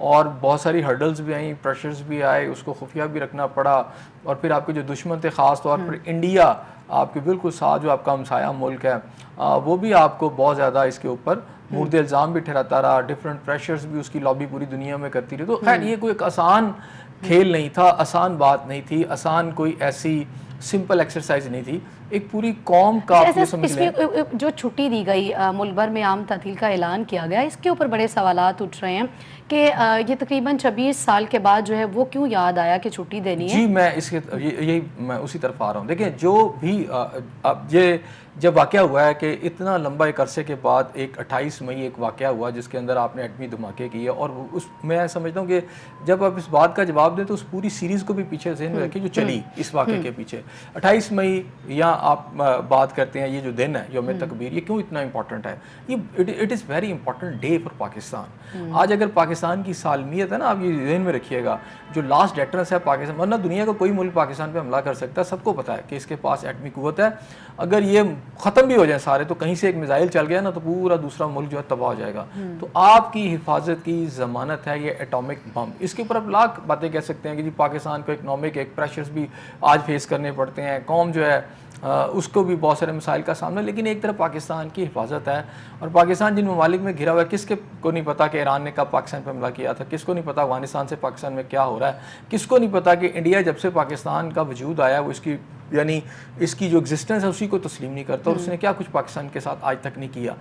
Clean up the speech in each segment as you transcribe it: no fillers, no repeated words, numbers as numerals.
اور بہت ساری ہرڈلز بھی آئیں, پریشرز بھی آئے, اس کو خفیہ بھی رکھنا پڑا, اور پھر آپ کے جو دشمن تھے خاص طور پر انڈیا, آپ کے بالکل ساتھ جو آپ کا ہمسایہ ملک ہے, وہ بھی آپ کو بہت زیادہ اس کے اوپر مورد الزام بھی ٹھہراتا رہا, ڈفرینٹ پریشرز بھی اس کی لابی پوری دنیا میں کرتی رہی. تو خیر یہ کوئی ایک آسان کھیل نہیں تھا, آسان بات نہیں تھی, آسان کوئی ایسی سمپل ایکسرسائز نہیں تھی. ایک پوری قوم کا آپ یہ سمجھ لیں. جو چھٹی دی گئی, ملک بھر میں عام تعطیل کا اعلان کیا گیا, اس کے اوپر بڑے سوالات اٹھ رہے ہیں کہ یہ تقریباً 26 سال کے بعد جو ہے وہ کیوں یاد آیا کہ چھٹی دینی ہے. جی میں اس کے یہی میں اسی طرف آ رہا ہوں. دیکھیں جو بھی اب یہ جب واقعہ ہوا ہے کہ اتنا لمبا ایک عرصے کے بعد ایک 28 مئی ایک واقعہ ہوا جس کے اندر آپ نے ایٹمی دھماکے کیے, اور اس میں سمجھتا ہوں کہ جب آپ اس بات کا جواب دیں تو اس پوری سیریز کو بھی پیچھے ذہن میں رکھیں جو چلی اس واقعے کے پیچھے. 28 مئی یا آپ بات کرتے ہیں یہ جو دن ہے یوم تکبیر, یہ کیوں اتنا امپورٹنٹ ہے؟ یہ it is very important day for Pakistan. آج اگر پاکستان کی سالمیت ہے نا, آپ یہ ذہن میں رکھیے گا, جو لاسٹ ایٹرنس ہے پاکستان, ورنہ دنیا کا کوئی ملک پاکستان پہ حملہ کر سکتا ہے, سب کو پتہ ہے کہ اس کے پاس ایٹمی قوت ہے. اگر یہ ختم بھی ہو جائیں سارے, تو کہیں سے ایک میزائل چل گیا نا تو پورا دوسرا ملک جو ہے تباہ ہو جائے گا. تو آپ کی حفاظت کی ضمانت ہے یہ ایٹامک بم. اس کے اوپر آپ لاکھ باتیں کہہ سکتے ہیں کہ جی پاکستان کو اکنامک ایک پریشرز بھی آج فیس کرنے پڑتے ہیں, قوم جو ہے اس کو بھی بہت سارے مسائل کا سامنا, لیکن ایک طرف پاکستان کی حفاظت ہے. اور پاکستان جن ممالک میں گھرا ہوا ہے, کس کے کو نہیں پتا کہ ایران نے کب پاکستان پہ حملہ کیا تھا, کس کو نہیں پتا افغانستان سے پاکستان میں کیا ہو رہا ہے, کس کو نہیں پتا کہ انڈیا جب سے پاکستان کا وجود آیا وہ اس کی یعنی اس کی جو ایگزسٹنس ہے اسی کو تسلیم نہیں کرتا, اور اس نے کیا کچھ پاکستان کے ساتھ آج تک نہیں کیا.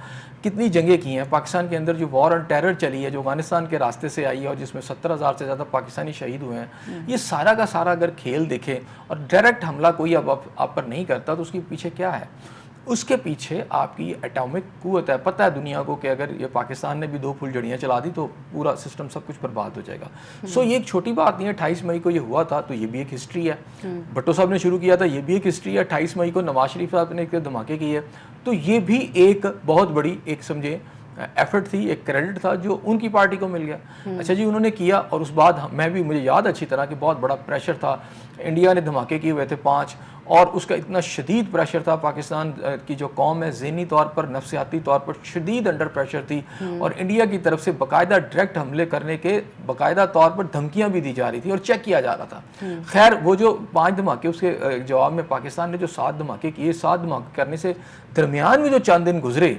کتنی جنگیں کی ہیں پاکستان کے اندر, جو وار آن ٹیرر چلی ہے جو افغانستان کے راستے سے آئی ہے اور جس میں 70,000 سے زیادہ پاکستانی شہید ہوئے ہیں. یہ سارا کا سارا اگر کھیل دیکھیں اور ڈائریکٹ حملہ کوئی اب آپ پر نہیں کرتا تو اس کے پیچھے کیا ہے؟ اس کے پیچھے آپ کی ایٹامک قوت ہے. پتہ ہے دنیا کو کہ اگر یہ پاکستان نے بھی 2 پھول جڑیاں چلا دی تو پورا سسٹم سب کچھ برباد ہو جائے گا. سو یہ ایک چھوٹی بات نہیں ہے. 28 مئی کو یہ ہوا تھا تو یہ بھی ایک ہسٹری ہے. بھٹو صاحب نے شروع کیا تھا, یہ بھی ایک ہسٹری ہے. 28 مئی کو نواز شریف صاحب نے ایک دھماکے کیے, تو یہ بھی ایک بہت بڑی ایک سمجھے ایفرٹ تھی, ایک کریڈٹ تھا جو ان کی پارٹی کو مل گیا. اچھا جی انہوں نے کیا, اور اس بعد میں بھی مجھے یاد اچھی طرح کہ بہت بڑا پریشر تھا. انڈیا نے دھماکے کیے ہوئے تھے 5, اور اس کا اتنا شدید پریشر تھا. پاکستان کی جو قوم ہے ذہنی طور پر نفسیاتی طور پر شدید انڈر پریشر تھی, اور انڈیا کی طرف سے باقاعدہ ڈائریکٹ حملے کرنے کے باقاعدہ طور پر دھمکیاں بھی دی جا رہی تھی اور چیک کیا جا رہا تھا. خیر وہ جو 5 دھماکے اس کے جواب میں پاکستان نے جو 7 دھماکے کیے, 7 دھماکے کرنے سے درمیان میں جو چند دن گزرے,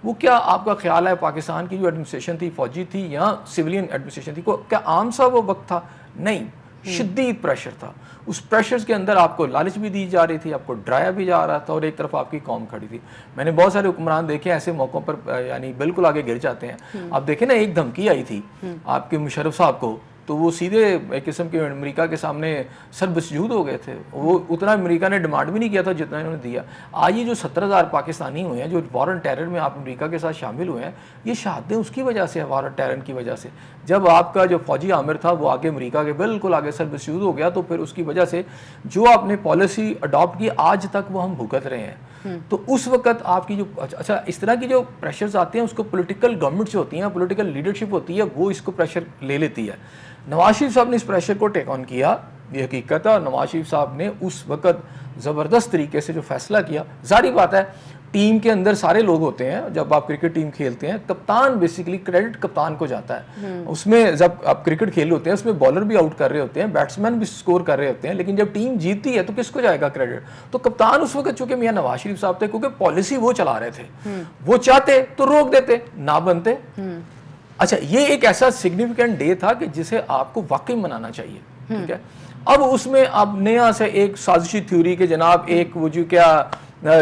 وہ کیا آپ کا خیال ہے پاکستان کی جو ایڈمنسٹریشن تھی, فوجی تھی یا سویلین ایڈمنسٹریشن تھی, کیا عام سا وہ وقت تھا؟ نہیں, شدید پریشر تھا. اس پریشرز کے اندر آپ کو لالچ بھی دی جا رہی تھی, آپ کو ڈرایا بھی جا رہا تھا, اور ایک طرف آپ کی قوم کھڑی تھی. میں نے بہت سارے حکمران دیکھے ایسے موقعوں پر یعنی بالکل آگے گر جاتے ہیں. آپ دیکھیں نا, ایک دھمکی آئی تھی آپ کے مشرف صاحب کو, تو وہ سیدھے ایک قسم کے امریکہ کے سامنے سر بسجود ہو گئے تھے. وہ اتنا امریکہ نے ڈیمانڈ بھی نہیں کیا تھا جتنا انہوں نے دیا. آج یہ جو 70,000 پاکستانی ہوئے ہیں جو وار آن ٹیرر میں آپ امریکہ کے ساتھ شامل ہوئے ہیں, یہ شہادتیں اس کی وجہ سے, وار آن ٹیرر کی وجہ سے. جب آپ کا جو فوجی عامر تھا وہ آگے امریکہ کے بالکل آگے سر بسجود ہو گیا, تو پھر اس کی وجہ سے جو آپ نے پالیسی اڈاپٹ کی آج تک وہ ہم بھگت رہے ہیں. تو اس وقت آپ کی جو اچھا اس طرح کی جو پریشرز آتے ہیں اس کو پولیٹیکل گورنمنٹس ہوتی ہیں, پولیٹیکل لیڈرشپ ہوتی ہے, وہ اس کو پریشر لے لیتی ہے. نواز شریف صاحب نے اس پریشر کو ٹیک آن کیا, یہ حقیقت ہے. نواز شریف صاحب نے اس وقت زبردست طریقے سے جو فیصلہ کیا, ظاہری بات ہے ٹیم کے اندر سارے لوگ ہوتے ہیں. جب آپ کرکٹ ٹیم کھیلتے ہیں, کپتان بیسیکلی کریڈٹ کپتان کو جاتا ہے. اس میں جب آپ کرکٹ کھیل ہوتے ہیں اس میں بالر بھی آؤٹ کر رہے ہوتے ہیں, بیٹسمین بھی سکور کر رہے ہوتے ہیں, لیکن جب ٹیم جیتتی ہے تو کس کو جائے گا کریڈٹ؟ تو کپتان اس وقت چونکہ میاں نواز شریف صاحب تھے, کیونکہ پالیسی وہ چلا رہے تھے, وہ چاہتے تو روک دیتے, نہ بنتے. اچھا یہ ایک ایسا سگنیفیکنٹ ڈے تھا کہ جسے آپ کو واقعی منانا چاہیے. ٹھیک ہے, اب اس میں اب نیا سے ایک سازشی تھیوری کہ جناب ایک وہ جو کیا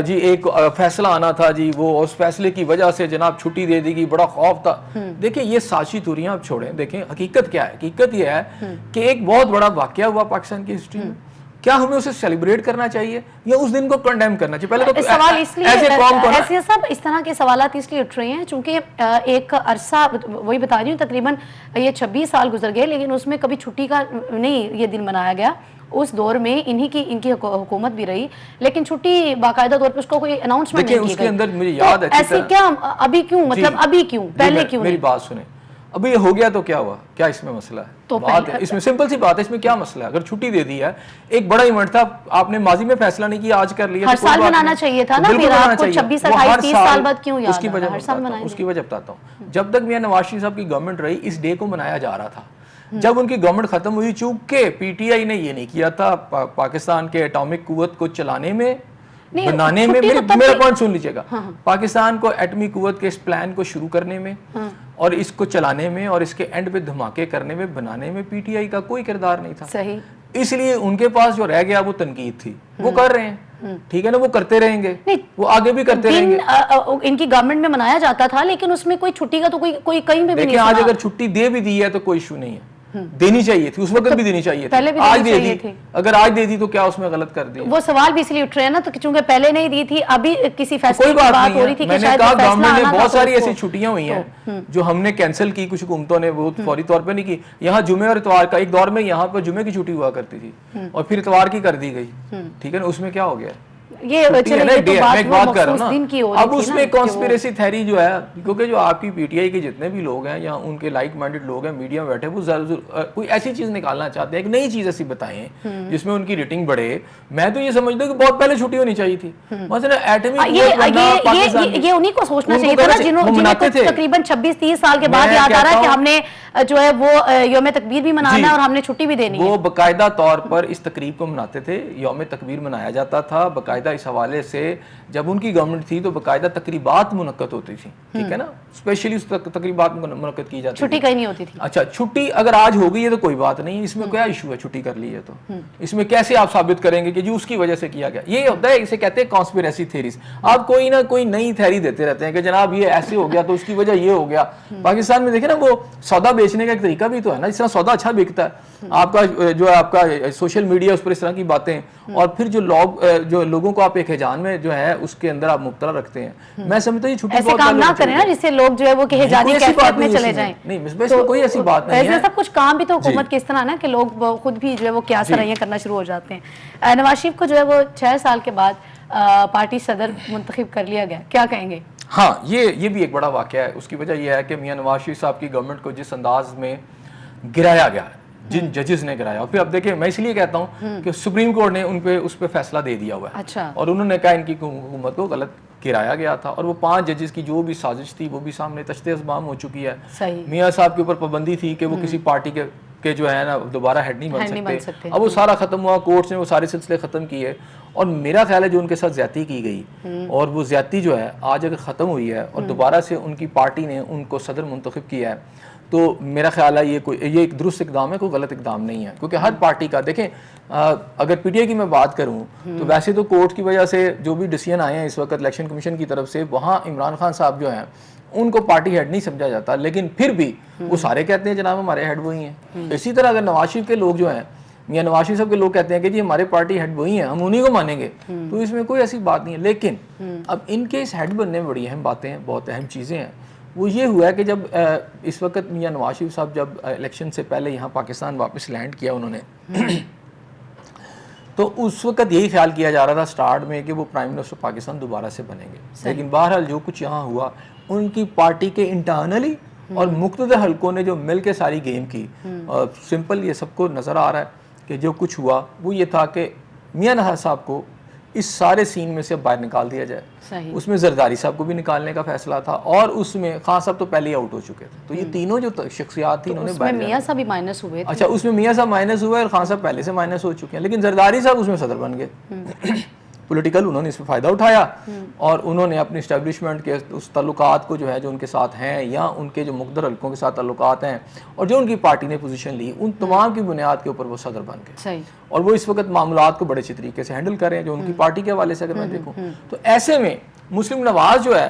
جی ایک فیصلہ آنا تھا جی, وہ اس فیصلے کی وجہ سے جناب چھٹی دے دی گئی, بڑا خوف تھا. دیکھیں یہ سازشی تھیوریاں آپ چھوڑیں, دیکھیں حقیقت کیا ہے. حقیقت یہ ہے کہ ایک بہت بڑا واقعہ ہوا پاکستان کی ہسٹری میں. کیا ہمیں اسے سیلیبریٹ کرنا چاہیے یا اس دن کو کنڈیم کرنا چاہیے؟ پہلے تو سوال اس لیے ایسے قوم کو ایسے صاحب اس طرح کے سوالات اس لیے اٹھ رہے ہیں چونکہ ایک عرصہ وہی بتا رہی ہوں, تقریباً یہ 26 سال گزر گئے, لیکن اس میں کبھی چھٹی کا نہیں یہ دن منایا گیا. اس دور میں ان کی حکومت بھی رہی, لیکن چھٹی باقاعدہ طور پر اس کو کوئی اناؤنسمنٹ نہیں کی گئی. اس کے اندر مجھے یاد ہے ایسے کیا ابھی کیوں, مطلب ابھی کیوں, پہلے کیوں؟ میری بات سنیں, اب یہ ہو گیا تو کیا ہوا, کیا اس میں مسئلہ ہے؟ تو بات ہے اس میں سمپل سی بات ہے, اس میں کیا مسئلہ ہے؟ اگر چھٹی دے دی ہے, ایک بڑا ایونٹ تھا, آپ نے ماضی میں فیصلہ نہیں کیا, آج کر لیا, ہر سال منانا چاہیے تھا نا, پھر آپ کو 26 28 30 سال بعد کیوں یاد آ رہا ہے؟ ہر سال منائیں. اس کی وجہ بتاتا ہوں. جب تک میاں نواز شریف صاحب کی گورنمنٹ رہی اس ڈے کو منایا جا رہا تھا. جب ان کی گورنمنٹ ختم ہوئی, چونکہ پی ٹی آئی نے یہ نہیں کیا تھا پاکستان کے ایٹامک قوت کو چلانے میں, بنانے میں, میرا پوائنٹ سن لیجیے گا, پاکستان کو ایٹمی قوت کے اس پلان کو شروع کرنے میں اور اس کو چلانے میں اور اس کے اینڈ پہ دھماکے کرنے میں, بنانے میں پی ٹی آئی کا کوئی کردار نہیں تھا. صحیح. اس لیے ان کے پاس جو رہ گیا وہ تنقید تھی, وہ کر رہے ہیں, ٹھیک ہے نا, وہ کرتے رہیں گے, وہ آگے بھی کرتے رہیں گے. ان کی گورنمنٹ میں منایا جاتا تھا, لیکن اس میں کوئی چھٹی کا تو کوئی کہیں بھی نہیں. دیکھیں آج اگر چھٹی دے بھی دی ہے تو کوئی ایشو نہیں ہے, دینی چاہیے تھی, اس وقت بھی دینی چاہیے تھی, آج دے دی. اگر آج دے دی تو کیا اس میں غلط کر دی؟ وہ سوال بھی اس لیے اٹھ رہے ہیں نا, تو چونکہ پہلے نہیں دی تھی, ابھی کسی فیصلے کی بات ہو رہی تھی کہ شاید گورنمنٹ نے بہت ساری ایسی چھٹیاں ہوئی ہیں جو ہم نے کینسل کی, کچھ حکومتوں نے وہ فوری طور پہ نہیں کی. یہاں جمعے اور اتوار کا ایک دور میں یہاں پر جمعے کی چھٹی ہوا کرتی تھی اور پھر اتوار کی کر دی گئی, ٹھیک ہے نا, اس میں کیا ہو گیا؟ اب اس میں کانسپیریسی تھیری جو ہے, کیونکہ جو آپ کی پی ٹی آئی کے جتنے بھی لوگ ہیں یا ان کے لائک مائنڈڈ لوگ ہیں میڈیا میں بیٹھے, وہ کوئی ایسی چیز نکالنا چاہتے ہیں, ایک نئی چیز ایسی بتائیں جس میں ان کی ریٹنگ بڑھے. میں تو یہ سمجھتا ہوں کہ بہت پہلے چھٹی ہونی چاہیے تھی. مثلا ایٹمی یہ انہیں کو سوچنا چاہیے تھا نا جنہوں تقریباً 26-30 سال کے بعد یاد آ رہا ہے کہ ہم نے جو ہے وہ یوم تکبیر بھی منانا ہے اور ہم نے چھٹی بھی دینی ہے. وہ باقاعدہ طور پر اس تقریب کو مناتے تھے, یوم تکبیر منایا جاتا تھا باقاعدہ. اس حوالے سے جب ان کی گورنمنٹ تھی تو باقاعدہ تقریبات منعقد ہوتی تھی, ٹھیک ہے نا, اسپیشلی اس تقریبات منعقد کی جاتی تھی. چھٹی کہیں نہیں ہوتی تھی. اچھا, چھٹی اگر آج ہو گئی ہے تو کوئی بات نہیں, اس میں کیا ایشو ہے چھٹی کر لی ہے تو اس میں کیسے آپ ثابت کریں گے کہ جی اس کی وجہ سے کیا گیا؟ یہ ہوتا ہے, اسے کہتے ہیں کانسپیریسی تھیریز. آپ کوئی نہ کوئی نئی تھیری دیتے رہتے ہیں کہ جناب یہ ایسے ہو گیا تو اس کی وجہ یہ ہو گیا. پاکستان میں دیکھیں نا, وہ سودا بیچنے کا ایک طریقہ بھی تو ہے نا, اس طرح سودا اچھا بکتا ہے. آپ کا جو ہے آپ کا سوشل میڈیا اس پر اس طرح کی باتیں, اور پھر جو لوگوں کو آپ ایک ہجان میں جو ہے اس کے اندر آپ مبتلا رکھتے ہیں. میں سمجھتا ہوں یہ چھٹی ایسے کام نہ کریں نا جس سے لوگ جو ہے وہ کہ ہجانی کیفیت میں چلے جائیں. نہیں, اس میں کوئی ایسی بات نہیں ہے. ایسا سب کچھ کام بھی تو حکومت کے اس طرح نا کہ لوگ خود بھی جو ہے وہ قیاس سرائیاں کرنا شروع ہو جاتے ہیں. نواز شریف کو جو ہے وہ 6 سال کے بعد پارٹی صدر منتخب کر لیا گیا, کیا کہیں گے؟ ہاں, یہ بھی ایک بڑا واقعہ ہے. اس کی وجہ یہ ہے کہ میاں نواز شریف صاحب کی گورنمنٹ کو جس انداز میں گرایا گیا, جن ججز نے گرایا, اور پھر اب دیکھیں میں اس لیے کہتا ہوں کہ سپریم کورٹ نے ان پہ اس پہ فیصلہ دے دیا ہوا ہے. اچھا. اور انہوں نے کہا ان کی حکومت کو غلط گرایا گیا تھا, اور وہ 5 ججز کی جو بھی سازش تھی وہ بھی سامنے تشت ازمام ہو چکی ہے. میاں صاحب کے اوپر پابندی تھی کہ وہ کسی پارٹی کے جو ہے نا دوبارہ ہیڈ نہیں بن سکتے. اب وہ سارا ختم ہوا, کورٹس نے وہ سارے سلسلے ختم کیے, اور میرا خیال ہے جو ان کے ساتھ زیادتی کی گئی اور وہ زیادتی جو ہے آج اگر ختم ہوئی ہے اور دوبارہ سے ان کی پارٹی نے ان کو صدر منتخب کیا ہے, تو میرا خیال ہے یہ ایک درست اقدام ہے, کوئی غلط اقدام نہیں ہے. کیونکہ ہر پارٹی کا دیکھیں, اگر پی ٹی آئی کی میں بات کروں تو ویسے تو کورٹ کی وجہ سے جو بھی ڈیسیژن آئے ہیں اس وقت الیکشن کمیشن کی طرف سے, وہاں عمران خان صاحب جو ہیں ان کو پارٹی ہیڈ نہیں سمجھا جاتا, لیکن پھر بھی وہ سارے کہتے ہیں جناب ہمارے ہیڈ وہی ہیں. اسی طرح اگر نواز شریف کے لوگ جو ہیں, میاں نواز شریف صاحب کے لوگ کہتے ہیں کہ جی ہمارے پارٹی ہیڈ وہی ہیں, ہم انہی کو مانیں گے, تو اس میں کوئی ایسی بات نہیں ہے. لیکن اب ان کے اس ہیڈ بننے میں بڑی اہم باتیں ہیں, بہت اہم چیزیں ہیں. وہ یہ ہوا ہے کہ جب اس وقت میاں نواز شریف صاحب جب الیکشن سے پہلے یہاں پاکستان واپس لینڈ کیا انہوں نے, تو اس وقت یہی خیال کیا جا رہا تھا سٹارٹ میں کہ وہ پرائم منسٹر پاکستان دوبارہ سے بنیں گے. لیکن بہرحال جو کچھ یہاں ہوا, ان کی پارٹی کے انٹرنلی اور مختلف حلقوں نے جو مل کے ساری گیم کی, سمپل یہ سب کو نظر آ رہا ہے کہ جو کچھ ہوا وہ یہ تھا کہ میاں نواز صاحب کو اس سارے سین میں سے باہر نکال دیا جائے. اس میں زرداری صاحب کو بھی نکالنے کا فیصلہ تھا, اور اس میں خان صاحب تو پہلے ہی آؤٹ ہو چکے تھے. تو یہ تینوں جو شخصیات تھی انہوں نے باہر, میاں صاحب بھی مائنس ہوئے. اچھا, اس میں میاں صاحب مائنس ہوئے اور خان صاحب پہلے سے مائنس ہو چکے ہیں, لیکن زرداری صاحب اس میں صدر بن گئے. پولیٹیکل انہوں نے اس میں فائدہ اٹھایا, اور انہوں نے اپنی اسٹیبلشمنٹ کے اس تعلقات کو جو ہے جو ان کے ساتھ ہیں یا ان کے جو مقدر حلقوں کے ساتھ تعلقات ہیں اور جو ان کی پارٹی نے پوزیشن لی, ان تمام کی بنیاد کے اوپر وہ صدر بن گئے. اور وہ اس وقت معاملات کو بڑے اچھی طریقے سے ہینڈل کر رہے ہیں جو ان کی پارٹی کے حوالے سے اگر میں دیکھوں. تو ایسے میں مسلم نواز جو ہے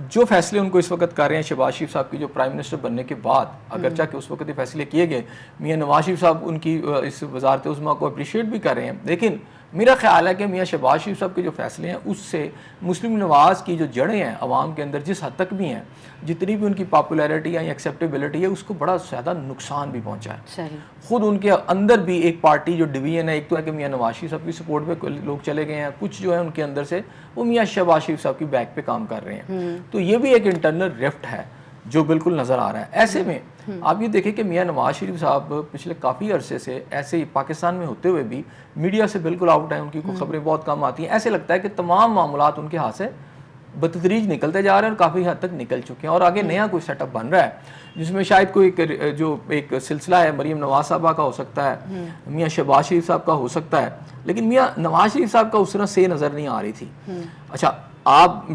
جو فیصلے ان کو اس وقت کر رہے ہیں شہباز شریف صاحب کی جو پرائم منسٹر بننے کے بعد, اگرچہ کہ اس وقت یہ فیصلے کیے گئے, میاں نواز شریف صاحب ان کی اس وزارت عظمیٰ کو اپریشیٹ بھی کر رہے ہیں, لیکن میرا خیال ہے کہ میاں شہباز شریف صاحب کے جو فیصلے ہیں اس سے مسلم نواز کی جو جڑیں ہیں عوام کے اندر جس حد تک بھی ہیں, جتنی بھی ان کی پاپولیرٹی یا ایکسیپٹیبلٹی ہے, اس کو بڑا زیادہ نقصان بھی پہنچا ہے. خود ان کے اندر بھی ایک پارٹی جو ڈویژن ہے, ایک تو ہے کہ میاں نواز شریف صاحب کی سپورٹ پہ لوگ چلے گئے ہیں, کچھ جو ہے ان کے اندر سے وہ میاں شہباز شریف صاحب کی بیک پہ کام کر رہے ہیں. تو یہ بھی ایک انٹرنل رفٹ ہے. جو بالکل نظر آ رہا ہے. ایسے میں آپ یہ دیکھیں کہ میاں نواز شریف صاحب پچھلے کافی عرصے سے ایسے ہی پاکستان میں ہوتے ہوئے بھی میڈیا سے بالکل آؤٹ ہیں, ان کی خبریں بہت کم آتی ہیں. ایسے لگتا ہے کہ تمام معاملات ان کے ہاتھ سے بتدریج نکلتے جا رہے ہیں اور کافی حد تک نکل چکے ہیں, اور آگے نیا کوئی سیٹ اپ بن رہا ہے جس میں شاید کوئی جو ایک سلسلہ ہے مریم نواز صاحبہ کا ہو سکتا ہے, میاں شہباز شریف صاحب کا ہو سکتا ہے, لیکن میاں نواز شریف صاحب کا اس طرح سے نظر نہیں آ رہی تھی. اچھا آپ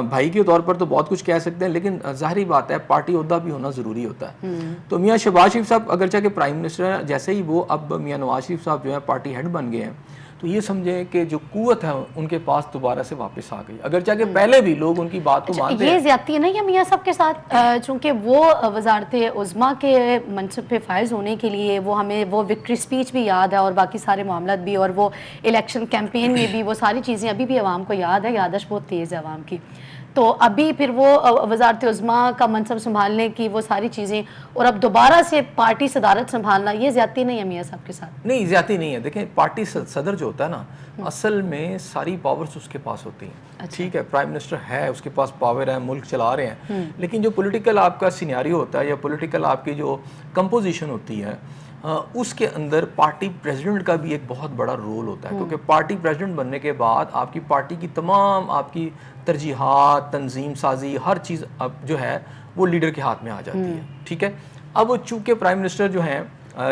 بھائی کے طور پر تو بہت کچھ کہہ سکتے ہیں, لیکن ظاہری بات ہے پارٹی عہدہ بھی ہونا ضروری ہوتا ہے. تو میاں شہباز شریف صاحب اگرچہ کہ پرائم منسٹر ہیں, جیسے ہی وہ اب میاں نواز شریف صاحب جو ہے پارٹی ہیڈ بن گئے ہیں, تو یہ سمجھیں کہ جو قوت ہے ان کے پاس دوبارہ سے واپس آ گئی, اگرچہ کہ پہلے بھی لوگ ان کی بات کو مانتے ہیں. یہ زیادتی ہے نا یہ میاں صاحب کے ساتھ, چونکہ وہ وزارت عظمیٰ کے منصب پہ فائز ہونے کے لیے وہ ہمیں وہ وکٹری سپیچ بھی یاد ہے اور باقی سارے معاملات بھی, اور وہ الیکشن کیمپین میں بھی وہ ساری چیزیں ابھی بھی عوام کو یاد ہے, یادداشت بہت تیز ہے عوام کی. تو ابھی پھر وہ وزارت عظمیٰ کا منصب سنبھالنے کی وہ ساری چیزیں, اور اب دوبارہ سے پارٹی صدارت سنبھالنا, یہ زیادتی نہیں ہے میاں صاحب کے ساتھ؟ نہیں زیادتی نہیں ہے. دیکھیں پارٹی صدر جو ہوتا ہے نا, اصل میں ساری پاورز اس کے پاس ہوتی ہیں. ٹھیک ہے پرائم منسٹر ہے, اس کے پاس پاور ہے, ملک چلا رہے ہیں, لیکن جو پولیٹیکل آپ کا سینیریو ہوتا ہے یا پولیٹیکل آپ کی جو کمپوزیشن ہوتی ہے اس کے اندر پارٹی پریزیڈنٹ کا بھی ایک بہت بڑا رول ہوتا ہے, کیونکہ پارٹی پریزیڈنٹ بننے کے بعد آپ کی پارٹی کی تمام آپ کی ترجیحات, تنظیم سازی, ہر چیز اب جو ہے وہ لیڈر کے ہاتھ میں آ جاتی ہے. ٹھیک ہے, اب چونکہ پرائم منسٹر جو ہیں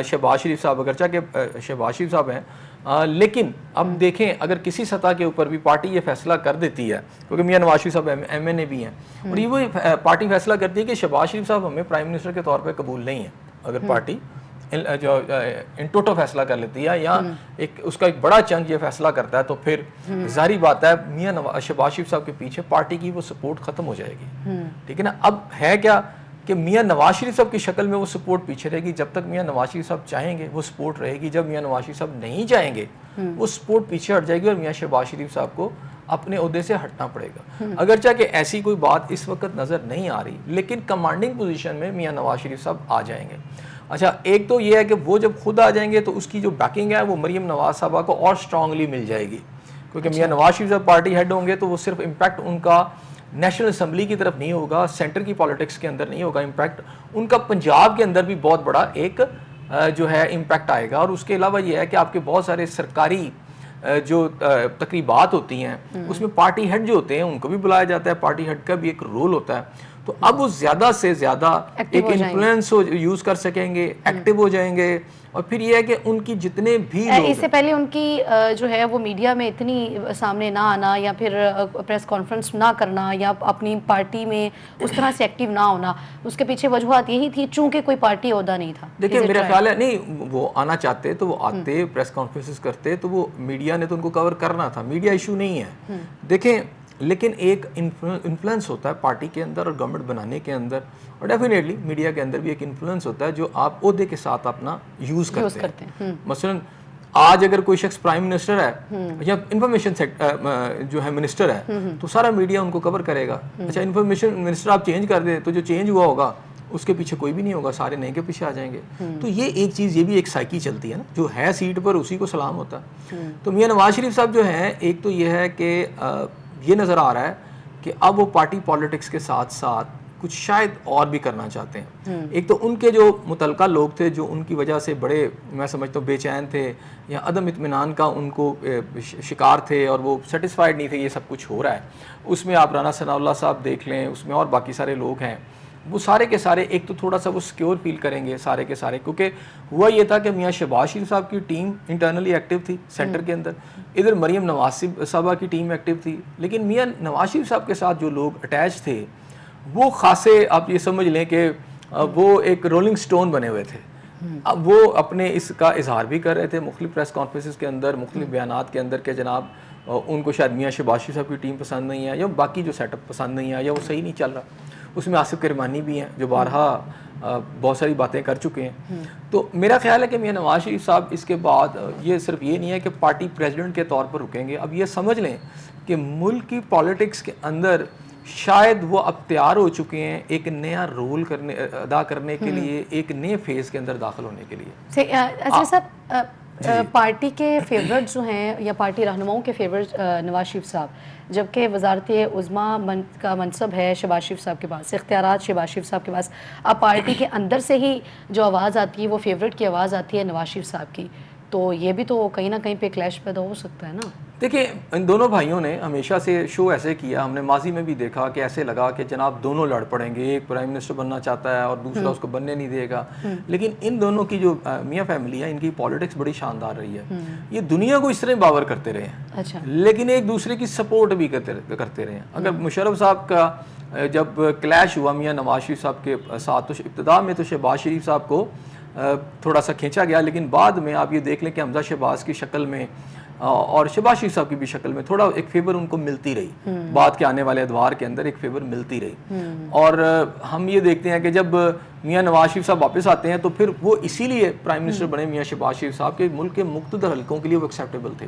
شہباز شریف صاحب, اگرچہ کہ شہباز شریف صاحب ہیں, لیکن اب دیکھیں اگر کسی سطح کے اوپر بھی پارٹی یہ فیصلہ کر دیتی ہے, کیونکہ میاں نواز شریف صاحب ایم این اے بھی ہیں, اور یہ وہ پارٹی فیصلہ کرتی ہے کہ شہباز شریف صاحب ہمیں پرائم منسٹر کے طور پہ قبول نہیں ہے, اگر پارٹی جو ان ٹوٹو فیصلہ کر لیتی ہے یا اس کا ایک بڑا چنک یہ فیصلہ کرتا ہے, تو پھر ظاہری بات ہے میاں شہباز شریف صاحب کے پیچھے پارٹی کی وہ سپورٹ ختم ہو جائے گی. ٹھیک ہے نا, اب ہے کیا کہ میاں نواز شریف صاحب کی شکل میں وہ سپورٹ پیچھے رہے گی, جب تک میاں نواز شریف صاحب چاہیں گے وہ سپورٹ رہے گی, جب میاں نواز شریف صاحب نہیں چاہیں گے وہ سپورٹ پیچھے ہٹ جائے گی اور میاں شہباز شریف صاحب کو اپنے عہدے سے ہٹنا پڑے گا. اگرچہ کہ ایسی کوئی بات اس وقت نظر نہیں آ رہی, لیکن کمانڈنگ پوزیشن میں میاں نواز شریف صاحب آ جائیں گے. اچھا ایک تو یہ ہے کہ وہ جب خود آ جائیں گے تو اس کی جو بیکنگ ہے وہ مریم نواز صاحبہ کو اور اسٹرانگلی مل جائے گی, کیونکہ میاں نواز شریف صاحب پارٹی ہیڈ ہوں گے تو وہ صرف امپیکٹ ان کا نیشنل اسمبلی کی طرف نہیں ہوگا, سینٹر کی پالیٹکس کے اندر نہیں ہوگا, امپیکٹ ان کا پنجاب کے اندر بھی بہت بڑا ایک جو ہے امپیکٹ آئے گا. اور اس کے علاوہ یہ ہے کہ آپ کے بہت سارے سرکاری جو تقریبات ہوتی ہیں اس میں پارٹی ہیڈ جو ہوتے ہیں ان کو بھی بلایا جاتا ہے, پارٹی ہیڈ کا بھی ایک رول ہوتا ہے. تو اب وہ زیادہ سے زیادہ ایک انفلوئنس یوز کر سکیں گے, ایکٹیو ہو جائیں گے, اور پھر یہ ہے کہ ان کی جتنے بھی لوگ اس سے پہلے ان کی جو ہے وہ میڈیا میں اتنی سامنے نہ آنا یا پھر پریس کانفرنس نہ کرنا یا اپنی پارٹی میں اس طرح سے ایکٹیو نہ ہونا, اس کے پیچھے وجوہات یہی تھی چونکہ کوئی پارٹی عہدہ نہیں تھا. دیکھیں میرا خیال ہے نہیں وہ آنا چاہتے تو وہ آتے, پریس کانفرنسز کرتے, تو وہ میڈیا نے تو ان کو کور کرنا تھا, میڈیا ایشو نہیں ہے. دیکھیں لیکن ایک انفلوئنس ہوتا ہے پارٹی کے اندر اور گورنمنٹ بنانے کے اندر, اور ڈیفینیٹلی میڈیا کے اندر بھی ایک انفلوئنس ہوتا ہے جو آپ عہدے کے ساتھ اپنا یوز کرتے ہیں. مثلاً آج اگر کوئی شخص پرائم منسٹر ہے یا انفارمیشن جو ہے منسٹر ہے تو سارا میڈیا ان کو کور کرے گا. اچھا انفارمیشن منسٹر آپ چینج کر دیں تو جو چینج ہوا ہوگا اس کے پیچھے کوئی بھی نہیں ہوگا, سارے نئے کے پیچھے آ جائیں گے. تو یہ ایک چیز, یہ بھی ایک سائیکی چلتی ہے نا, جو ہے سیٹ پر اسی کو سلام ہوتا ہے. تو میاں نواز شریف صاحب جو ہیں, ایک تو یہ ہے کہ یہ نظر آ رہا ہے کہ اب وہ پارٹی پالیٹکس کے ساتھ ساتھ کچھ شاید اور بھی کرنا چاہتے ہیں. ایک تو ان کے جو متعلقہ لوگ تھے جو ان کی وجہ سے بڑے میں سمجھتا ہوں بے چین تھے یا عدم اطمینان کا ان کو شکار تھے اور وہ سیٹسفائیڈ نہیں تھے یہ سب کچھ ہو رہا ہے. اس میں آپ رانا ثناء اللہ صاحب دیکھ لیں, اس میں اور باقی سارے لوگ ہیں, وہ سارے کے سارے ایک تو تھوڑا سا وہ سیکیور فیل کریں گے سارے کے سارے, کیونکہ ہوا یہ تھا کہ میاں شہباز شریف صاحب کی ٹیم انٹرنلی ایکٹیو تھی سینٹر کے اندر, ادھر مریم نواز صاحبہ کی ٹیم ایکٹیو تھی, لیکن میاں نواز شریف صاحب کے ساتھ جو لوگ اٹیچ تھے وہ خاصے آپ یہ سمجھ لیں کہ وہ ایک رولنگ سٹون بنے ہوئے تھے. اب وہ اپنے اس کا اظہار بھی کر رہے تھے مختلف پریس کانفرنسز کے اندر, مختلف بیانات کے اندر, کہ جناب ان کو شاید میاں شہباز شریف صاحب کی ٹیم پسند نہیں ہے یا باقی جو سیٹ اپ پسند نہیں ہے یا وہ صحیح نہیں چل رہا. اس میں آصف کرمانی بھی ہیں جو بارہا بہت ساری باتیں کر چکے ہیں. تو میرا خیال ہے کہ میاں نواز شریف صاحب اس کے بعد یہ صرف یہ نہیں ہے کہ پارٹی پریزیڈنٹ کے طور پر رکیں گے, اب یہ سمجھ لیں کہ ملک کی پالیٹکس کے اندر شاید وہ اب تیار ہو چکے ہیں ایک نیا رول ادا کرنے کے لیے, ایک نئے فیز کے اندر داخل ہونے کے لیے. صاحب پارٹی کے فیورٹ جو ہیں یا پارٹی رہنماؤں کے فیورٹ نواز شریف صاحب، جبکہ وزارت عظمیٰ کا منصب ہے شہباز شریف صاحب کے پاس، اختیارات شہباز شریف صاحب کے پاس، اب پارٹی کے اندر سے ہی جو آواز آتی ہے وہ فیورٹ کی آواز آتی ہے نواز شریف صاحب کی، تو یہ بھی تو کہیں نہ کہیں پہ کلیش پیدا ہو سکتا ہے نا؟ دیکھیں ان دونوں بھائیوں نے ہمیشہ سے شو ایسے کیا، ہم نے ماضی میں بھی دیکھا کہ ایسے لگا کہ جناب دونوں لڑ پڑیں گے، ایک پرائم منسٹر بننا چاہتا ہے اور دوسرا اس کو بننے نہیں دے گا، لیکن ان دونوں کی جو میاں فیملی ہے ان کی پالیٹکس بڑی شاندار رہی ہے، یہ دنیا کو اس طرح باور کرتے رہے ہیں، اچھا، لیکن ایک دوسرے کی سپورٹ بھی کرتے رہے ہیں۔ اگر مشرف صاحب کا جب کلیش ہوا میاں نواز شریف صاحب کے ساتھ، تو ابتدا میں تو شہباز شریف صاحب کو تھوڑا سا کھینچا گیا، لیکن بعد میں آپ یہ دیکھ لیں کہ حمزہ شہباز کی شکل میں اور شہباز شریف صاحب کی بھی شکل میں تھوڑا ایک فیور ان کو ملتی رہی، بعد کے آنے والے ادوار کے اندر ایک فیور ملتی رہی، اور ہم یہ دیکھتے ہیں کہ جب میاں نواز شریف صاحب واپس آتے ہیں تو پھر وہ اسی لیے پرائم منسٹر بنے میاں شہباز شریف صاحب کے ملک کے مقتدر حلقوں کے لیے وہ ایکسیپٹیبل تھے،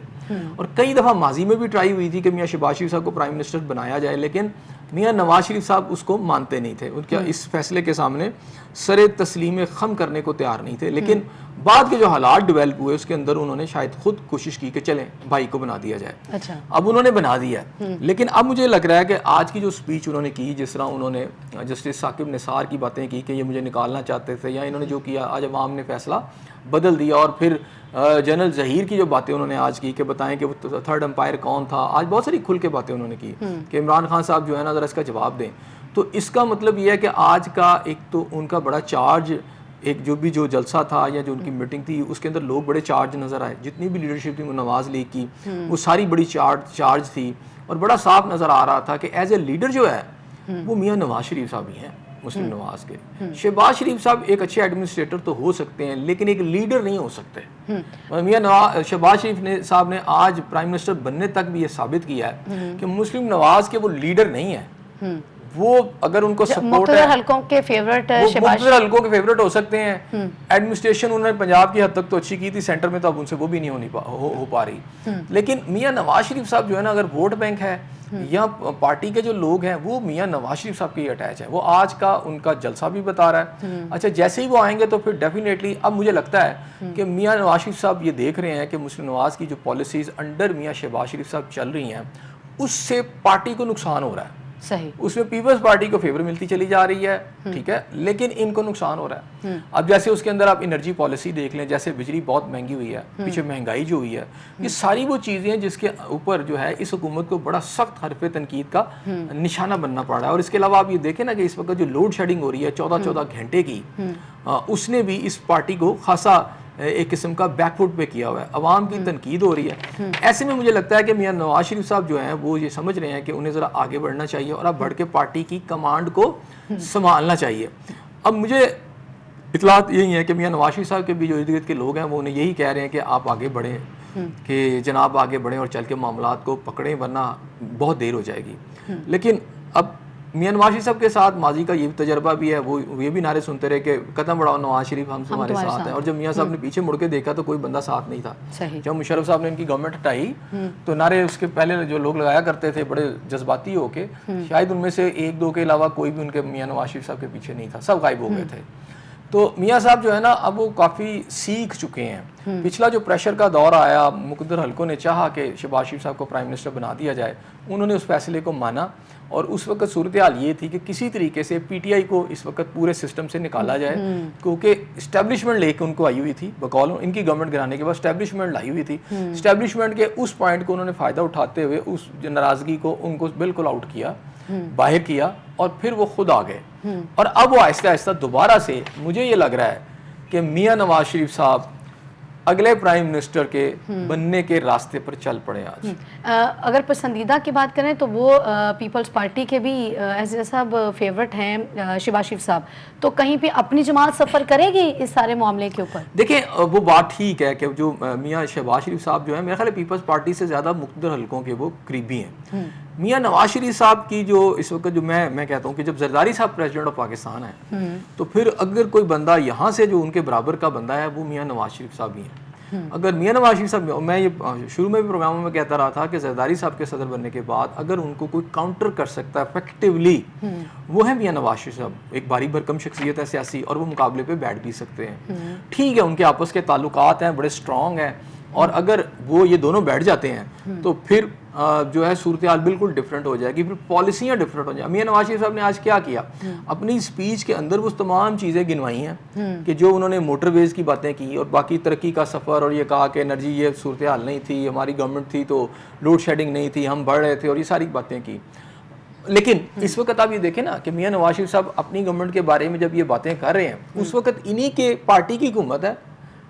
اور کئی دفعہ ماضی میں بھی ٹرائی ہوئی تھی کہ میاں شہباز شریف صاحب کو پرائم منسٹر بنایا جائے، لیکن میاں نواز شریف صاحب اس کو مانتے نہیں تھے، ان کے اس فیصلے کے سامنے سر تسلیم خم کرنے کو تیار نہیں تھے، لیکن بعد کے جو حالات ڈیولپ ہوئے اس کے اندر انہوں نے شاید خود کوشش کی کہ چلیں بھائی کو بنا دیا جائے، اچھا، اب انہوں نے بنا دیا ہے، لیکن اب مجھے لگ رہا ہے کہ آج کی جو سپیچ انہوں نے کی، جس طرح انہوں نے جسٹس ثاقب نثار کی باتیں کی کہ یہ مجھے نکالنا چاہتے تھے، یا انہوں نے جو کیا آج عوام نے فیصلہ بدل دیا، اور پھر جنرل ظہیر کی جو باتیں انہوں نے آج کی کہ بتائیں کہ وہ تھرڈ امپائر کون تھا، آج بہت ساری کھل کے باتیں انہوں نے کی کہ عمران خان صاحب جو ہے نا ذرا اس کا جواب دیں، تو اس کا مطلب یہ ہے کہ آج کا ایک تو ان کا بڑا چارج، ایک جو جلسہ تھا یا جو ان کی میٹنگ تھی اس کے اندر لوگ بڑے چارج نظر آئے، جتنی بھی لیڈرشپ تھی نواز لیگ کی وہ ساری بڑی چارج تھی، اور بڑا صاف نظر آ رہا تھا کہ ایز اے لیڈر جو ہے وہ میاں نواز شریف صاحب ہی ہیں مسلم نواز کے۔ شہباز شریف صاحب ایک اچھے ایڈمنسٹریٹر تو ہو سکتے ہیں لیکن ایک لیڈر نہیں ہو سکتے، میاں شہباز شریف صاحب نے آج پرائم منسٹر بننے تک بھی یہ ثابت کیا ہے کہ مسلم نواز کے وہ لیڈر نہیں ہیں، وہ اگر ان کو سپورٹ ہے مقتدر حلقوں کے فیورٹ مقتدر حلقوں کے فیورٹ ہو سکتے ہیں، ایڈمنسٹریشن انہوں نے پنجاب کی حد تک تو اچھی کی تھی، سینٹر میں تو اب ان سے وہ بھی نہیں ہو پا رہی، لیکن میاں نواز شریف صاحب جو ہے نا اگر ووٹ بینک ہے یا پارٹی کے جو لوگ ہیں وہ میاں نواز شریف صاحب کے اٹیچ ہے، وہ آج کا ان کا جلسہ بھی بتا رہا ہے، اچھا جیسے ہی وہ آئیں گے تو پھر ڈیفینیٹلی اب مجھے لگتا ہے کہ میاں نواز شریف صاحب یہ دیکھ رہے ہیں کہ مسلم نواز کی جو پالیسیز انڈر میاں شہباز شریف صاحب چل رہی ہیں اس سے پارٹی کو نقصان ہو رہا ہے، صحیح، اس میں پیپلز پارٹی کو فیور ملتی چلی جا رہی ہے، ٹھیک ہے، لیکن ان کو نقصان ہو رہا ہے۔ اب جیسے اس کے اندر آپ انرجی پالیسی دیکھ لیں، جیسے بجلی بہت مہنگی ہوئی ہے، پیچھے مہنگائی جو ہوئی ہے، یہ ساری وہ چیزیں ہیں جس کے اوپر جو ہے اس حکومت کو بڑا سخت حرف تنقید کا نشانہ بننا پڑ رہا ہے، اور اس کے علاوہ آپ یہ دیکھیں نا کہ اس وقت جو لوڈ شیڈنگ ہو رہی ہے 14 گھنٹے کی، اس نے بھی اس پارٹی کو خاصا ایک قسم کا بیک فوٹ پہ کیا ہوا ہے، عوام کی تنقید ہو رہی ہے، ایسے میں مجھے لگتا ہے کہ میاں نواز شریف صاحب جو ہیں وہ یہ سمجھ رہے ہیں کہ انہیں ذرا آگے بڑھنا چاہیے اور اب بڑھ کے پارٹی کی کمانڈ کو سنبھالنا چاہیے۔ اب مجھے اطلاعات یہی ہیں کہ میاں نواز شریف صاحب کے بھی جو ارد گرد کے لوگ ہیں وہ انہیں یہی کہہ رہے ہیں کہ آپ آگے بڑھیں، کہ جناب آگے بڑھیں اور چل کے معاملات کو پکڑیں ورنہ بہت دیر ہو جائے گی، لیکن اب میاں نواز شریف صاحب کے ساتھ ماضی کا یہ تجربہ بھی ہے، وہ یہ بھی نعرے سنتے رہے کہ قدم بڑھاؤ نواز شریف ہم تمہارے ساتھ ہیں، اور جب میاں صاحب نے پیچھے مڑ کے دیکھا تو کوئی بندہ ساتھ نہیں تھا، جب مشرف صاحب نے ان کی گورنمنٹ ہٹائی تو نعرے اس کے پہلے جو لوگ لگایا کرتے تھے بڑے جذباتی ہو کے، شاید ان میں سے ایک دو کے علاوہ کوئی بھی ان کے میاں نواز شریف صاحب کے پیچھے نہیں تھا، سب غائب ہو گئے تھے۔ تو میاں صاحب جو ہے نا اب وہ کافی سیکھ چکے ہیں، پچھلا جو پریشر کا دور آیا، مقتدر حلقوں نے چاہا کہ شہباز شریف صاحب کو پرائم منسٹر بنا دیا جائے، انہوں نے اس فیصلے کو مانا، اور اس وقت صورتحال یہ تھی کہ کسی طریقے سے پی ٹی آئی کو اس وقت پورے سسٹم سے نکالا جائے، کیونکہ اسٹیبلشمنٹ لے کے ان کو آئی ہوئی تھی، بقول ان کی گورنمنٹ گرانے کے بعد اسٹیبلشمنٹ لائی ہوئی تھی، اسٹیبلشمنٹ کے اس پوائنٹ کو انہوں نے فائدہ اٹھاتے ہوئے اس ناراضگی کو ان کو بالکل آؤٹ کیا، باہر کیا، اور پھر وہ خود آ گئے، اور اب وہ آہستہ آہستہ دوبارہ سے مجھے یہ لگ رہا ہے کہ میاں نواز شریف صاحب اگلے پرائم منسٹر کے بننے کے راستے پر چل پڑے آج۔ اگر پسندیدہ کی بات کریں تو وہ پیپلز پارٹی کے بھی ایسے صاحب فیورٹ ہیں شہباز شریف صاحب، تو کہیں پہ اپنی جماعت سفر کرے گی اس سارے معاملے کے اوپر؟ دیکھیں وہ بات ٹھیک ہے کہ جو میاں شہباز شریف صاحب جو ہے میرا خیال ہے پیپلز پارٹی سے زیادہ مقتدر حلقوں کے وہ قریبی ہیں۔ میاں نواز شریف صاحب کی جو اس وقت جو میں کہتا ہوں کہ جب زرداری صاحب پریزیڈنٹ آف پاکستان ہے تو پھر اگر کوئی بندہ یہاں سے جو ان کے برابر کا بندہ ہے وہ میاں نواز شریف صاحب ہی ہیں، اگر میاں نواز شریف صاحب، میں یہ شروع میں بھی پروگراموں میں کہتا رہا تھا کہ زرداری صاحب کے صدر بننے کے بعد اگر ان کو کوئی کاؤنٹر کر سکتا ہے افیکٹولی وہ ہے میاں نواز شریف صاحب. ایک باری بھرکم شخصیت ہے سیاسی اور وہ مقابلے پہ بیٹھ بھی سکتے ہیں. ٹھیک ہے ان کے آپس کے تعلقات ہیں بڑے اسٹرانگ ہیں اور اگر وہ یہ دونوں بیٹھ جاتے ہیں تو پھر جو ہے صورتحال بالکل ڈفرینٹ ہو جائے گی, پھر پالیسیاں ڈفرینٹ ہو جائیں. میاں نواز شریف صاحب نے آج کیا کیا, اپنی اسپیچ کے اندر وہ تمام چیزیں گنوائی ہیں کہ جو انہوں نے موٹر ویز کی باتیں کی اور باقی ترقی کا سفر, اور یہ کہا کہ انرجی یہ صورتحال نہیں تھی, ہماری گورنمنٹ تھی تو لوڈ شیڈنگ نہیں تھی, ہم بڑھ رہے تھے, اور یہ ساری باتیں کی. لیکن اس وقت آپ یہ دیکھیں نا کہ میاں نواز شریف صاحب اپنی گورنمنٹ کے بارے میں جب یہ باتیں کر رہے ہیں, اس وقت انہی کے پارٹی کی حکومت ہے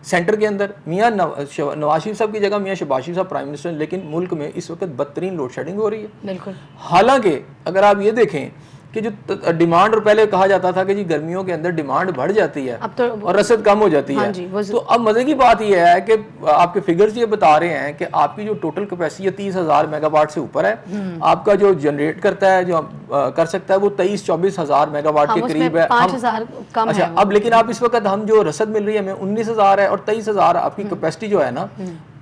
سینٹر کے اندر. میاں نواز شریف صاحب کی جگہ میاں شہباز شریف صاحب پرائم منسٹر, لیکن ملک میں اس وقت بدترین لوڈ شیڈنگ ہو رہی ہے. بالکل. حالانکہ اگر آپ یہ دیکھیں کہ جو ڈیمانڈ, اور پہلے کہا جاتا تھا کہ جی گرمیوں کے اندر ڈیمانڈ بڑھ جاتی ہے اور رسد کم ہو جاتی ہے, تو اب مزے کی بات یہ ہے کہ آپ کے فگرز یہ بتا رہے ہیں کہ آپ کی جو ٹوٹل کیپیسٹی ہے 30,000 میگا واٹ سے اوپر ہے, آپ کا جو جنریٹ کرتا ہے, جو کر سکتا ہے وہ 23-24 ہزار میگا واٹ کے قریب ہے. 5,000 کم ہے. اچھا اب لیکن آپ اس وقت ہم جو رسد مل رہی ہے ہمیں 19,000 ہے, اور 23,000 آپ کی کیپیسٹی جو ہے نا,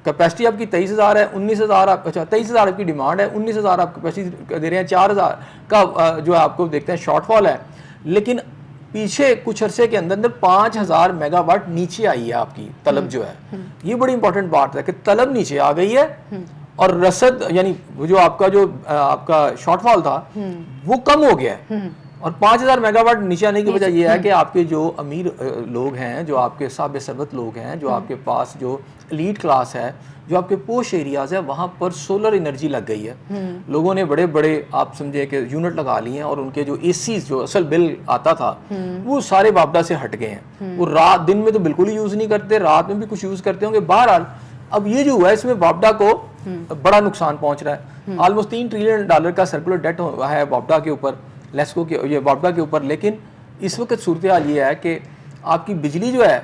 کیپیسٹی آپ کی 23,000 ہے, 19,000 اچھا 23,000 آپ کی ڈیمانڈ ہے, 19,000 آپ کیپیسٹی دے رہے ہیں, 4,000 کا جو ہے آپ کو دیکھتے ہیں شارٹ فال ہے. لیکن پیچھے کچھ عرصے کے اندر 5,000 میگا واٹ نیچے آئی ہے آپ کی طلب جو ہے. یہ بڑی امپورٹنٹ بات ہے کہ طلب نیچے آ گئی ہے اور رسد یعنی جو آپ کا شارٹ فال تھا وہ کم ہو گیا ہے. اور 5,000 میگا واٹ نیچے آنے کی وجہ یہ ہے کہ آپ کے جو امیر لوگ ہیں, جو آپ کے صاحب ثروت لوگ ہیں, جو آپ کے پاس جو ایلیٹ کلاس ہے, جو آپ کے پوش ایریاز ہیں, وہاں پر سولر انرجی لگ گئی ہے. لوگوں نے بڑے بڑے آپ سمجھے کہ یونٹ لگا لیے ہیں, اور ان کے جو اے سیز جو اصل بل آتا تھا وہ سارے وابڈا سے ہٹ گئے ہیں. وہ رات دن میں تو بالکل ہی یوز نہیں کرتے, رات میں بھی کچھ یوز کرتے ہوں گے. بہرحال اب یہ جو ہوا ہے اس میں وابڈا کو بڑا نقصان پہنچ رہا ہے. آلموسٹ $3 ٹریلین کا سرکولر ڈیٹ ہے وابڈا کے اوپر, لیسکو کے یہ وابڈا کے اوپر. لیکن اس وقت صورتحال یہ ہے کہ آپ کی بجلی جو ہے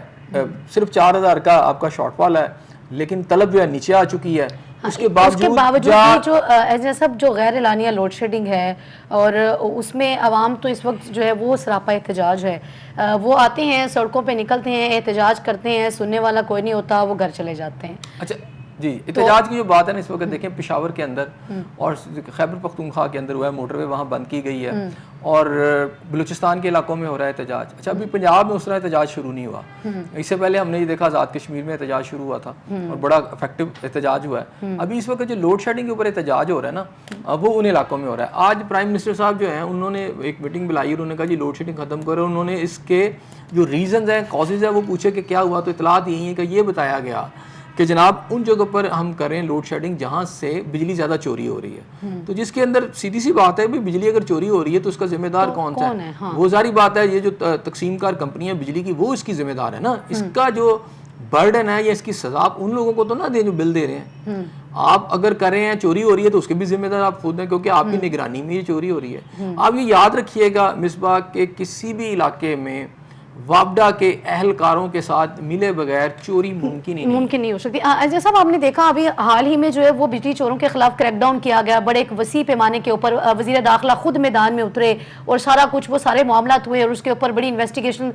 صرف 4,000 کا آپ کا شارٹ فال ہے, لیکن طلب جو ہے نیچے آ چکی ہے. اس کے باوجود جو سب جو غیر اعلانیہ لوڈ شیڈنگ ہے, اور اس میں عوام تو اس وقت جو ہے وہ سراپا احتجاج ہے. وہ آتے ہیں سڑکوں پہ نکلتے ہیں, احتجاج کرتے ہیں, سننے والا کوئی نہیں ہوتا, وہ گھر چلے جاتے ہیں. اچھا جی, احتجاج کی جو بات ہے نا اس وقت دیکھیں پشاور کے اندر اور خیبر پختونخوا کے اندر ہوا ہے, موٹر وے وہاں بند کی گئی ہے, اور بلوچستان کے علاقوں میں ہو رہا ہے احتجاج. اچھا ابھی پنجاب میں اس طرح احتجاج شروع نہیں ہوا. اس سے پہلے ہم نے یہ دیکھا آزاد کشمیر میں احتجاج شروع ہوا تھا اور بڑا افیکٹو احتجاج ہوا ہے. ابھی اس وقت جو لوڈ شیڈنگ کے اوپر احتجاج ہو رہا ہے نا وہ ان علاقوں میں ہو رہا ہے. آج پرائم منسٹر صاحب جو ہیں انہوں نے ایک میٹنگ بلائی, انہوں نے کہا جی لوڈ شیڈنگ ختم کرو. انہوں نے اس کے جو ریزنز ہیں, کازز ہیں, وہ پوچھے کہ کیا ہوا, تو اطلاعات یہی ہیں کہ یہ بتایا گیا کہ جناب ان جگہوں پر ہم کریں لوڈ شیڈنگ جہاں سے بجلی زیادہ چوری ہو رہی ہے. تو جس کے اندر سیدھی سی بات ہے بجلی اگر چوری ہو رہی ہے تو اس کا ذمہ دار کون سا ہے؟ وہ ظاہری بات ہے یہ جو تقسیم کار کمپنیاں بجلی کی وہ اس کی ذمہ دار ہے نا. اس کا جو برڈن ہے یا اس کی سزا آپ ان لوگوں کو تو نہ دیں جو بل دے رہے ہیں. آپ اگر کر رہے ہیں چوری ہو رہی ہے تو اس کے بھی ذمہ دار آپ خود ہیں, کیونکہ آپ کی نگرانی میں یہ چوری ہو رہی ہے. آپ یہ یاد رکھیے گا مصباح کہ کسی بھی علاقے میں وابڈا کے اہلکاروں کے ساتھ ملے بغیر چوری ممکن نہیں ہو سکتی. جیسا آپ نے دیکھا ابھی حال ہی میں جو ہے وہ بجلی چوروں کے خلاف کریک ڈاؤن کیا گیا بڑے ایک وسیع پیمانے کے اوپر. وزیر داخلہ خود میدان میں اترے اور سارا کچھ وہ سارے معاملات ہوئے, اور اس کے اوپر بڑی انویسٹیگیشن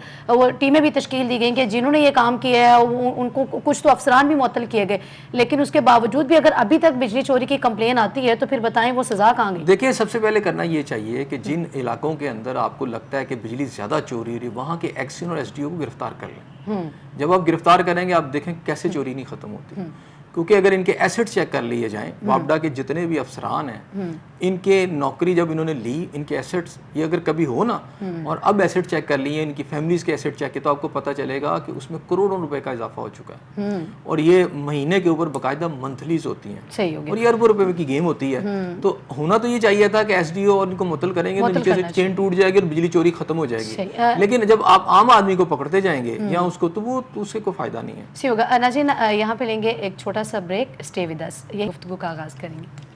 ٹیمیں بھی تشکیل دی گئیں کہ جنہوں نے یہ کام کیا ہے ان کو کچھ تو افسران بھی معطل کیے گئے. لیکن اس کے باوجود بھی اگر ابھی تک بجلی چوری کی کمپلین آتی ہے تو پھر بتائیں وہ سزا کہاں گئی؟ دیکھیں سب سے پہلے کرنا یہ چاہیے کہ جن علاقوں کے اندر آپ کو لگتا ہے کہ بجلی زیادہ چوری ہو رہی ہے وہاں کے ایکسین اور ایس ڈی او کو گرفتار کر لیں. جب آپ گرفتار کریں گے آپ دیکھیں کیسے چوری نہیں ختم ہوتی. کیونکہ اگر ان کے ایسٹ چیک کر لیے جائیں, وابڈا کے جتنے بھی افسران ہیں ان کے نوکری جب انہوں نے لی, ان کے ایسٹس یہ اگر کبھی ہو نا اور اب ایسٹ چیک کر لیے, ان کی فیملیز کے ایسٹ چیک کیے, تو آپ کو پتہ چلے گا کہ اس میں کروڑوں روپے کا اضافہ ہو چکا ہے. اور یہ مہینے کے اوپر باقاعدہ منتھلیز ہوتی ہیں اور یہ اربوں روپے کی گیم ہوتی ہے. تو ہونا تو یہ چاہیے تھا کہ ایس ڈی او اور ان کو معطل کریں گے تو نیچے سے چین ٹوٹ جائے گی اور بجلی چوری ختم ہو جائے گی. لیکن جب آپ عام آدمی کو پکڑتے جائیں گے یا اس کو, تو وہ اس سے کوئی فائدہ نہیں ہے. صحیح ہوگا. ناظرین یہاں پہ لیں گے ایک چھوٹا سا بریک, اسٹے ود اس. یہ گفتگو کا آغاز کریں گے.